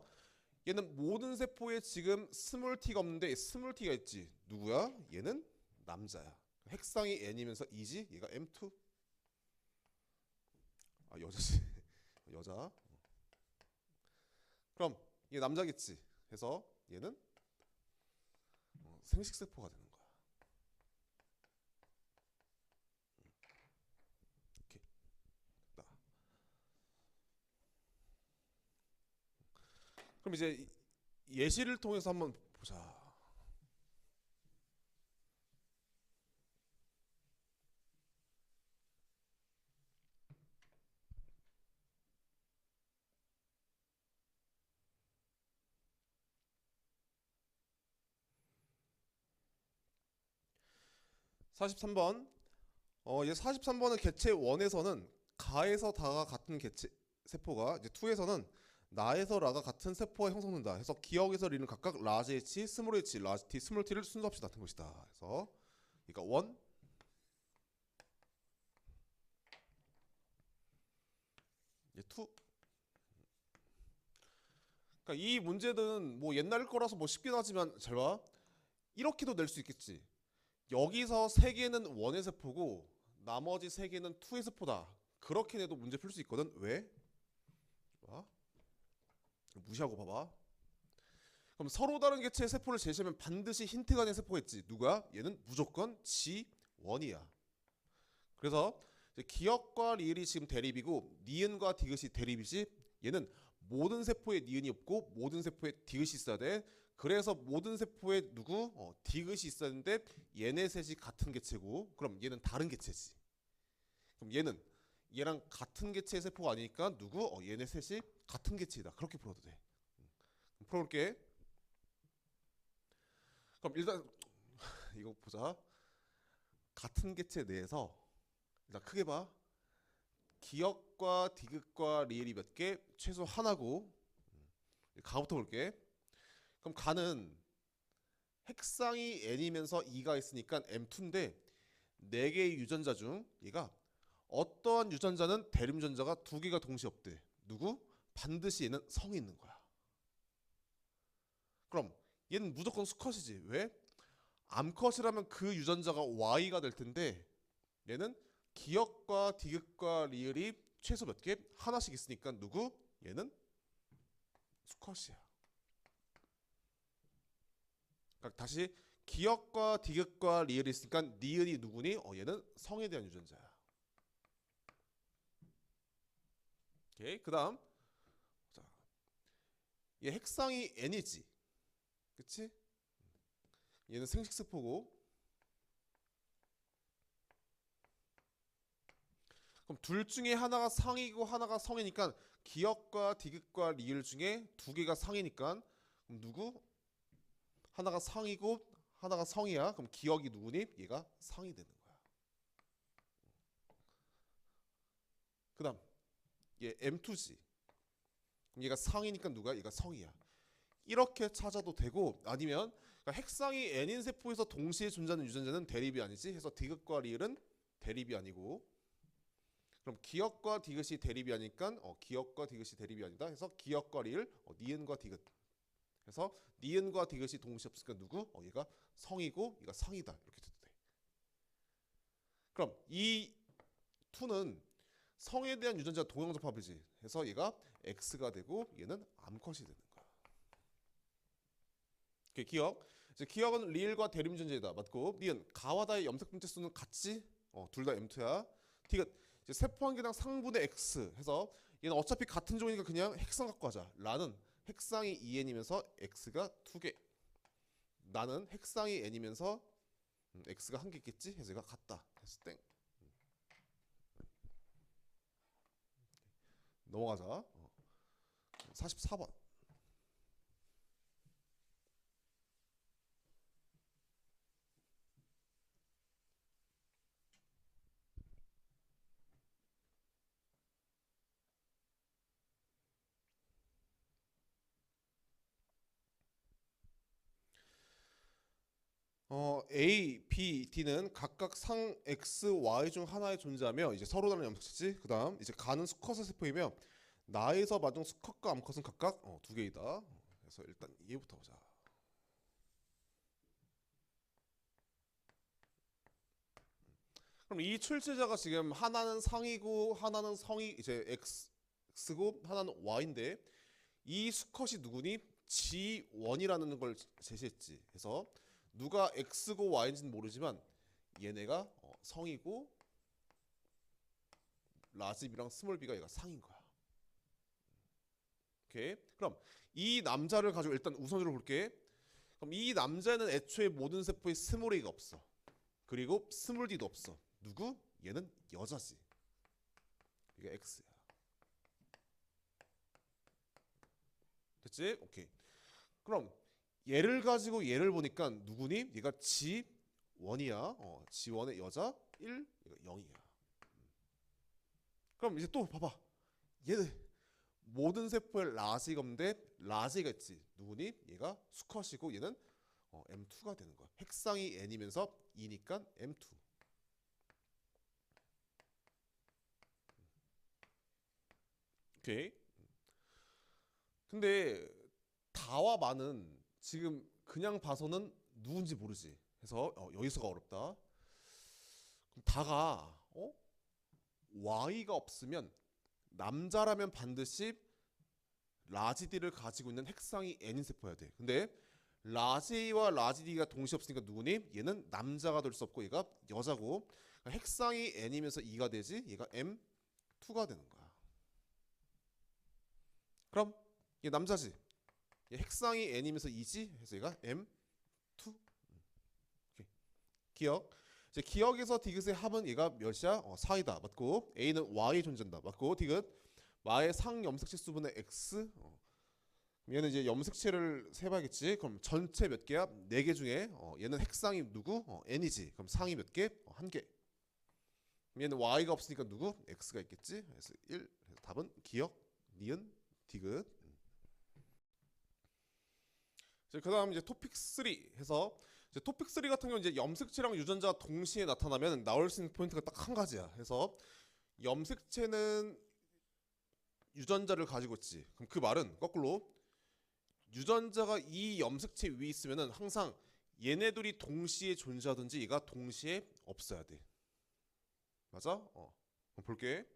얘는 모든 세포에 지금 스몰 t가 없는데 스몰 t가 있지. 누구야? 얘는 남자야. 핵상이 n이면서 2지. 얘가 M2. 아 여자지. 여자. 그럼 얘 남자겠지. 해서 얘는 생식세포가 되는 거야. 오케이. 됐다. 그럼 이제 예시를 통해서 한번 보자. 43번. 이제 43번은 개체 1에서는 가에서 다가 같은 개체 세포가 이제 2에서는 나에서 라가 같은 세포가 형성된다. 해서 기억에서 리는 각각 라지 H, 스몰 H, 라지 T, 스몰 T를 순서 없이 나타낸 것이다. 그래서 그러니까 1, 이제 2. 그러니까 이 문제는 뭐 옛날 거라서 뭐 쉽긴 하지만 잘 봐. 이렇게도 낼 수 있겠지. 여기서 3개는 1의 세포고 나머지 3개는 2의 세포다. 그렇게 내도 문제 풀 수 있거든. 왜? 봐. 무시하고 봐봐. 그럼 서로 다른 개체의 세포를 제시하면 반드시 힌트가 된 세포가 있지. 누가? 얘는 무조건 G1이야. 그래서 이제 기억과 리을이 지금 대립이고 니은과 디귿이 대립이지. 얘는 모든 세포에 니은이 없고 모든 세포에 디귿이 있어야 돼. 그래서 모든 세포에 누구? 디귿이 있어야 되는데 얘네 셋이 같은 개체고 그럼 얘는 다른 개체지. 그럼 얘는 얘랑 같은 개체의 세포가 아니니까 누구? 얘네 셋이 같은 개체이다. 그렇게 풀어도 돼. 풀어볼게. 그럼 일단 이거 보자. 같은 개체 내에서 일단 크게 봐. 기억과 디귿과 리을이 몇 개? 최소 하나고. 가부터 볼게. 그럼 가는 핵상이 n이면서 2가 있으니까 M2인데 4개의 유전자 중 얘가 어떠한 유전자는 대립유전자가 2개가 동시에 없대. 누구? 반드시 얘는 성이 있는 거야. 그럼 얘는 무조건 수컷이지. 왜? 암컷이라면 그 유전자가 Y가 될 텐데 얘는 기억과 디귿과 리을이 최소 몇 개? 하나씩 있으니까 누구? 얘는 수컷이야. 그러니까 다시 기억과 디귿과 리을이 있으니까 니은이 누구니? 얘는 성에 대한 유전자야. 오케이. 그다음 자, 얘 핵상이 n이지. 그치? 얘는 생식세포고 그럼 둘 중에 하나가 상이고 하나가 성이니까 기억과 디귿과 리을 중에 2개가 상이니까 그럼 누구? 하나가 상이고 하나가 성이야. 그럼 기억이 누구니? 얘가 상이 되는 거야. 그 다음 얘 M2지. 그럼 얘가 상이니까 누가? 얘가 성이야. 이렇게 찾아도 되고 아니면 그러니까 핵상이 n인 세포에서 동시에 존재하는 유전자는 대립이 아니지 해서 디귿과 리을은 대립이 아니고 그럼 기억과 디귿이 대립이 아니니까 기억과 디귿이 대립이 아니다 해서 기억과 리을 니은과 디귿 해서 니은과 디귿이 동시에 없으니까 누구? 얘가 성이고 얘가 상이다 이렇게 돼도 돼. 그럼 이 2는 성에 대한 유전자 동형접합이지 해서 얘가 X가 되고 얘는 암컷이 되는 거야. 오케이, 기억. 이제 기억은 리을과 대립존재이다. 맞고. 니은 가와 다의 염색 분체 수는 같지? 둘 다 M2야. 디귿 이제 세포 한 개당 상분의 X 해서 얘는 어차피 같은 종이니까 그냥 핵상 갖고 하자. 라는 핵상이 2n이면서 X가 2개. 나는 핵상이 n이면서 X가 한 개 있겠지? 해서 얘가 같다. 해서 땡. 넘어가자. 44번. A, B, D는 각각 상 X, Y 중 하나에 존재하며 이제 서로 다른 염색체지. 그다음 이제 가는 수컷의 세포이며 나에서 맞은 수컷과 암컷은 각각 두 개이다. 그래서 일단 얘부터 보자. 그럼 이 출제자가 지금 하나는 상이고 하나는 성이 이제 X고 하나는 Y인데 이 수컷이 누구니? G1이라는 걸 제시했지. 그래서 누가 X고 Y인지는 모르지만 얘네가 성이고 라지 B랑 스몰 B가 얘가 상인 거야. 오케이. 그럼 이 남자를 가지고 일단 우선으로 볼게. 그럼 이 남자는 애초에 모든 세포에 스몰 A가 없어. 그리고 스몰 D도 없어. 누구? 얘는 여자지. 이게 X야. 됐지? 오케이. 그럼 얘를 가지고 얘를 보니까 누구니? 얘가 G1이야. G1의 여자 1, 얘가 0이야. 그럼 이제 또 봐봐. 얘는 모든 세포에 라지가 없는데 라지가 있지. 누구니? 얘가 수컷이고 얘는 M2가 되는 거야. 핵상이 N이면서 2니까 M2. 오케이. 근데 다와 마는 지금 그냥 봐서는 누군지 모르지. 그래서 여기서가 어렵다. 그럼 다가 Y가 없으면 남자라면 반드시 라지 D를 가지고 있는 핵상이 N인 세포여야 돼. 근데 라지 A와 라지 D가 동시에 없으니까 누구니? 얘는 남자가 될 수 없고 얘가 여자고 그러니까 핵상이 N이면서 2가 되지. 얘가 M2가 되는 거야. 그럼 얘 남자지. 얘 핵상이 N이면서 2지. 그래서 얘가 M2. 오케이. 기억. 이제 기억에서 디귿의 합은 얘가 몇이야? 4이다. 맞고 A는 Y에 존재한다. 맞고 디귿 Y의 상 염색체 수분의 X. 얘는 이제 염색체를 세봐야겠지. 그럼 전체 몇 개야? 4개 중에 얘는 핵상이 누구? N이지. 그럼 상이 몇 개? 1개. 얘는 Y가 없으니까 누구? X가 있겠지. 그래서 1. 그래서 답은 기억, 니은, 디귿. 그다음 이제 토픽 3 해서 이제 토픽 3 같은 경우는 이제 염색체랑 유전자가 동시에 나타나면 나올 수 있는 포인트가 딱 한 가지야. 그래서 염색체는 유전자를 가지고 있지. 그럼 그 말은 거꾸로 유전자가 이 염색체 위에 있으면은 항상 얘네들이 동시에 존재하든지 얘가 동시에 없어야 돼. 맞아? 그럼 볼게.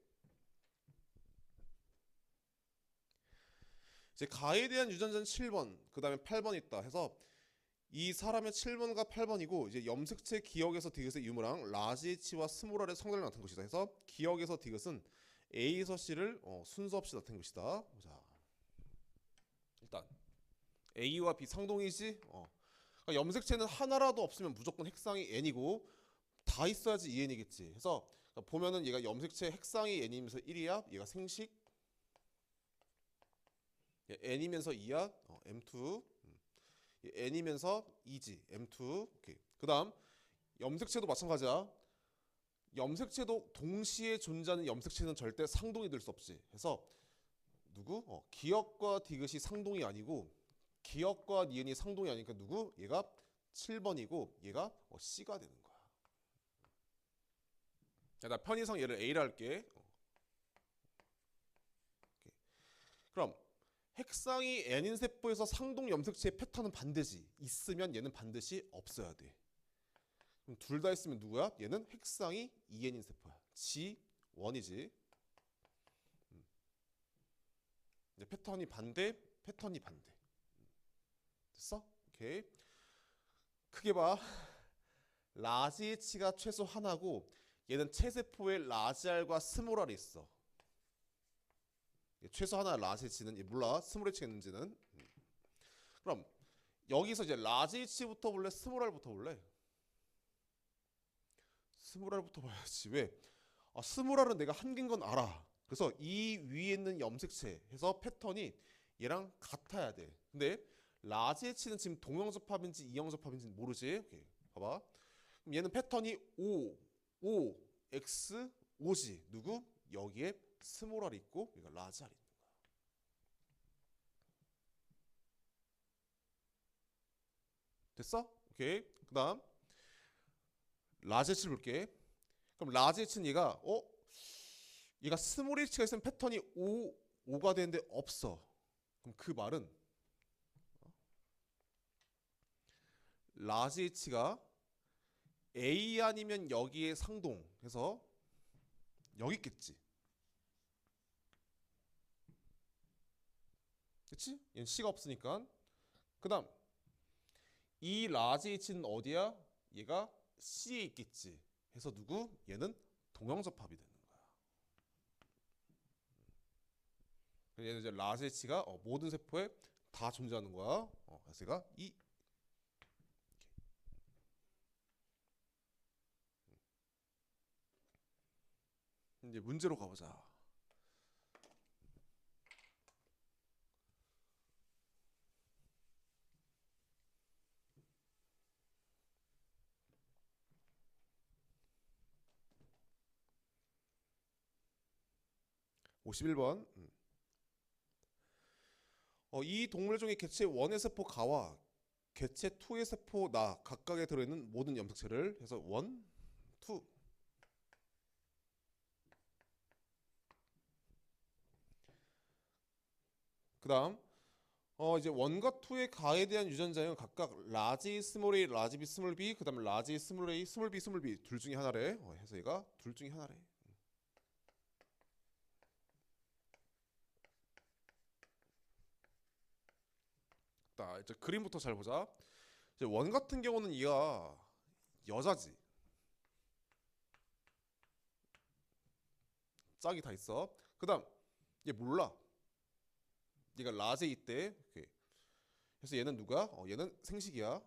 이제 가에 대한 유전자는 7번, 그 다음에 8번 있다 해서 이 사람의 7번과 8번이고 이제 염색체 기억에서 디귿의 유무랑 라지 H와 스몰 R의 성들을 나타낸 것이다. 해서 기억에서 디귿은 A에서 C를 순서 없이 나타낸 것이다. 자, 일단 A와 B 상동이지. 그러니까 염색체는 하나라도 없으면 무조건 핵상이 N이고 다 있어야지 2N이겠지. 그래서 보면은 얘가 염색체 핵상이 N이면서 1이야. 얘가 생식 N이면서 2야. M2. N이면서 2지. M2. 오케이. 그다음 염색체도 마찬가지야. 염색체도 동시에 존재하는 염색체는 절대 상동이 될 수 없지. 그래서 누구? 기억과 디귿이 상동이 아니고 기억과 니은이 상동이 아니니까 누구? 얘가 7번이고 얘가 C가 되는 거야. 자, 나 편의상 얘를 A라 할게. 오케이. 그럼 핵상이 N인 세포에서 상동 염색체의 패턴은 반드시 있으면 얘는 반드시 없어야 돼. 그럼 둘 다 있으면 누구야? 얘는 핵상이 2N인 세포야. G1이지. 이제 패턴이 반대, 패턴이 반대. 됐어? 오케이. 크게 봐. 라지 H가 최소 하나고 얘는 체세포에 라지 R과 스몰 R이 있어. 최소 하나 라지 H는 얘 몰라. 스몰 H가 있는지는. 그럼 여기서 이제 라지 H부터 볼래? 스몰 R부터 볼래? 스몰 R부터 봐야지. 왜? 스몰 R은 내가 한 개인 건 알아. 그래서 이 위에 있는 염색체 해서 패턴이 얘랑 같아야 돼. 근데 라지 H는 지금 동형접합인지 이형접합인지 모르지. 오케이. 봐봐. 그럼 얘는 패턴이 O, X, O지. 누구? 여기에 스몰 R 있고 여기가 라지 R 있는 거야. 됐어? 오케이. 그다음 라지 H를 볼게. 그럼 라지 H는 얘가 스몰 H가 있으면 패턴이 O가 되는데 없어. 그럼 그 말은 라지 H가 A 아니면 여기에 상동 해서 여기 있겠지. 그치? 얘는 C가 없으니까. 그 다음 이 라지 H는 어디야? 얘가 C에 있겠지. 해서 누구? 얘는 동형접합이 되는 거야. 얘는 이제 라지 H가 모든 세포에 다 존재하는 거야. 그래서 얘가 이제 문제로 가보자. (51번) 이 동물 중에 개체 1의 세포 가와 개체 2의 세포 나 각각에 들어있는 모든 염색체를 해서 1, 2 그 다음 이제 1과 2의 가에 대한 유전자는 각각 라지 스몰 A, 라지 B, 스몰 B 그 다음 라지 스몰 A, 스몰 B, 스몰 B 둘 중에 하나래. 해서 얘가 둘 중에 하나래. 자, 이제 그림부터 잘 보자. 이제 1 같은 경우는 얘가 여자지. 짝이 다 있어. 그 다음 얘 몰라. 얘가 라지 있대. 오케이. 그래서 얘는 누가? 얘는 생식이야.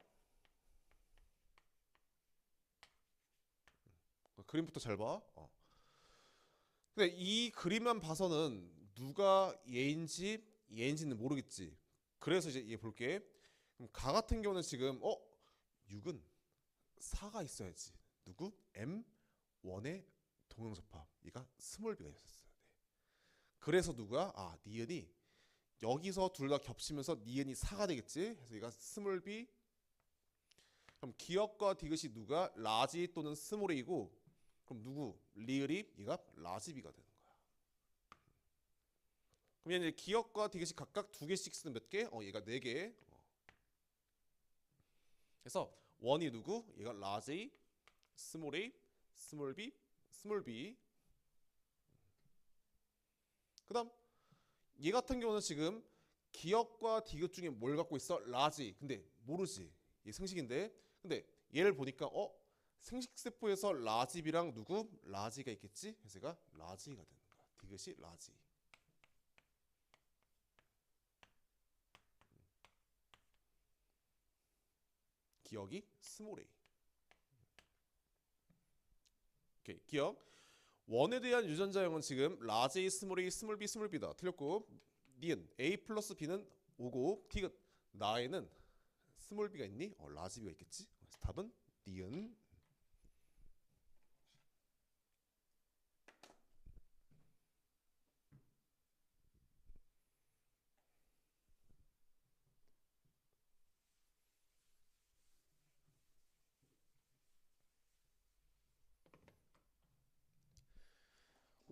그림부터 잘 봐. 근데 이 그림만 봐서는 누가 얘인지는 모르겠지. 그래서 이제 얘 볼게. 그럼 가 같은 경우는 지금 6은 4가 있어야지. 누구? M1의 동형접합. 얘가 스몰 B가 있었어야 돼. 그래서 누가? 니은이 여기서 둘 다 겹치면서 니은이 4가 되겠지. 그래서 얘가 스몰 B. 그럼 기역과 디귿이 누가? 라지 또는 스몰 A이고 그럼 누구? 리을이 얘가 라지 B가 되는 거야. 그럼 얘는 기역과 디귿이 각각 2개씩 쓰는 몇 개? 얘가 4개. 그래서 원이 누구? 얘가 라지 스몰 A, 스몰 B, 스몰 B. 그다음 얘 같은 경우는 지금 기역과 디귿 중에 뭘 갖고 있어? 라지. 근데 모르지. 얘 생식인데. 근데 얘를 보니까 생식 세포에서 라지 B랑 누구? 라지가 있겠지? 그래서 얘가 라지가 되는 거야. 디귿이 라지. 기억이 스몰 A. 오케이. 기억. 원에 대한 유전자형은 지금 라지 A, 스몰 A, 스몰 B, 스몰 B다. 틀렸고 니은 A 플러스 B는 오고 디귿 나에는 스몰 B가 있니? 라지 B가 있겠지? 그래서 답은 니은.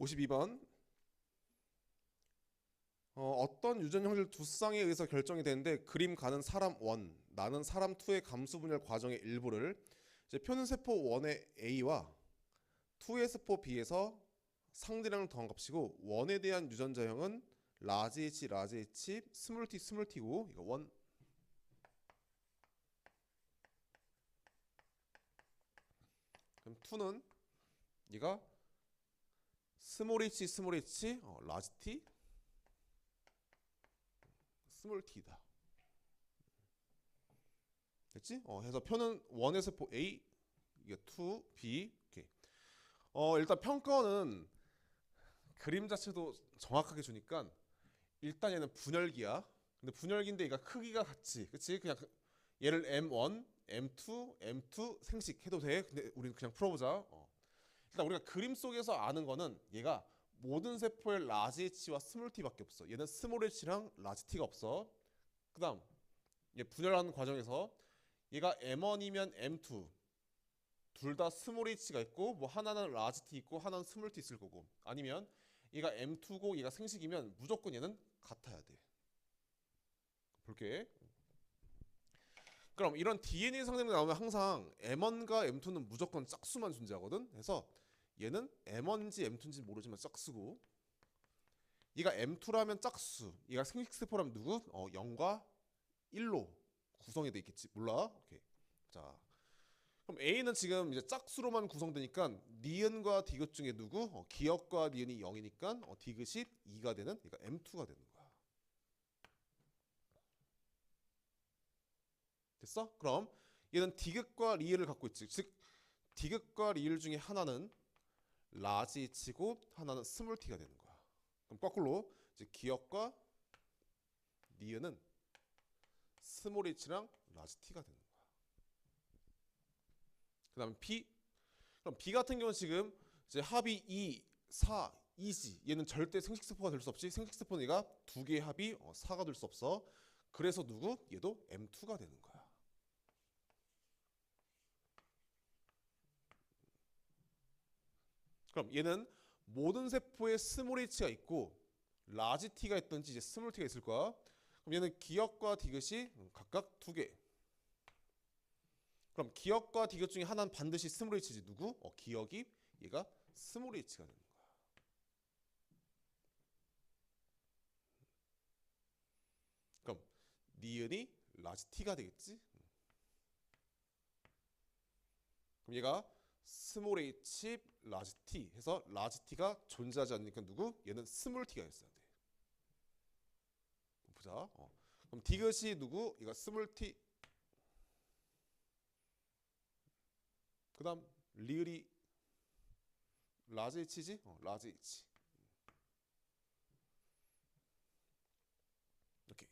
(52번) 어떤 유전 형질 두 쌍에 의해서 결정이 되는데 그림 가는 사람 1, 나는 사람 2의 감수 분열 과정의 일부를 이제 표는 세포 1의 A와 2의 세포 B에서 상대량 더한 값이고 1에 대한 유전자형은 라지 H, 라지 H, 스몰 T, 스몰 T고 이거 1. 그럼 2는 얘가 스몰 h 라지 t 스몰 t다. 됐지? 해서 표는 원의 세포 A 이게 2 B 오케이. 일단 평가는 그림 자체도 정확하게 주니까 일단 얘는 분열기야. 근데 분열기인데 얘가 크기가 같지, 그치? 그냥 얘를 M1, M2, M2 생식 해도 돼. 근데 우리는 그냥 풀어보자. 일단 우리가 그림 속에서 아는 거는 얘가 모든 세포에 라지 H와 스몰 T밖에 없어. 얘는 스몰 H랑 라지 T가 없어. 그다음 얘 분열하는 과정에서 얘가 M1이면 M2 둘 다 스몰 H가 있고 뭐 하나는 라지 T 있고 하나는 스몰 T 있을 거고, 아니면 얘가 M2고 얘가 생식이면 무조건 얘는 같아야 돼. 볼게. 그럼 이런 DNA 상대명이 나오면 항상 M1과 M2는 무조건 짝수만 존재하거든. 그래서 얘는 M1인지 M2인지 모르지만 짝수고, 얘가 M2라면 짝수, 얘가 생식세포라면 누구? 0과 1로 구성이 돼 있겠지. 몰라? 오케이. 자, 그럼 A는 지금 이제 짝수로만 구성되니까 니은과 디귿 중에 누구? 기역과 니은이 0이니까 디귿이 2가 되는, 그러니까 M2가 되는 거야. 됐어? 그럼 얘는 디귿과 리을을 갖고 있지. 즉 디귿과 리을 중에 하나는 라지 H고 하나는 스몰 T가 되는 거야. 그럼 거꾸로 이제 기역과 니은은 스몰 H랑 라지 T가 되는 거야. 그다음에 B. 그럼 B 같은 경우는 지금 이제 합이 2, 4, 2지. 얘는 절대 생식세포가 될 수 없지. 생식세포는 얘가 두 개의 합이 4가 될 수 없어. 그래서 누구? 얘도 M2가 되는 거야. 그럼 얘는 모든 세포에 스몰 H가 있고 라지 T가 있든지 이제 스몰 T가 있을 거야. 그럼 얘는 기역과 디귿이 각각 2개. 그럼 기역과 디귿 중에 하나는 반드시 스몰 H지. 누구? 기역이 얘가 스몰 H가 되는 거야. 그럼 니은이 라지 T가 되겠지? 그럼 얘가 스몰 H 라지 T 해서 라지 T가 존재하지 않으니까 누구? 얘는 스몰 T가 있어야 돼. 보자. 그럼 디귿이 누구? 얘가 스몰 T. 그다음 리을이 라지 H지? 라지 H. 이렇게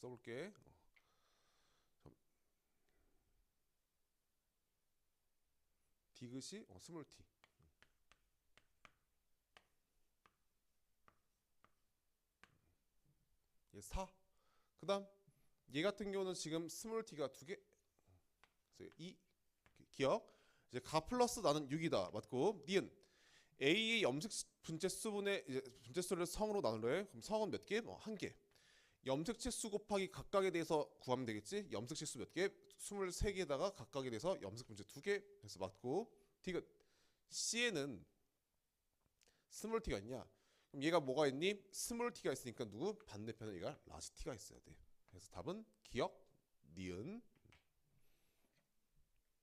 써볼게. 디귿이 스몰 T. 얘 4. 그다음 얘 같은 경우는 지금 스몰 T가 2개. 그래서 2 기억. 이제 가 플러스 나는 6이다. 맞고. 니은 A의 염색 분체 수분의 이제 분체 수를 성으로 나눌래. 그럼 성은 몇 개? 1개. 염색체 수 곱하기 각각에 대해서 구하면 되겠지. 염색체 수 몇 개? 23개에다가 각각에 대해서 염색 분체 2개 해서 맞고. 디귿 C에는 스몰 T가 있냐? 그럼 얘가 뭐가 있니? 스몰 T가 있으니까 누구? 반대편에 얘가 라지 T가 있어야 돼. 그래서 답은 기억, 니은.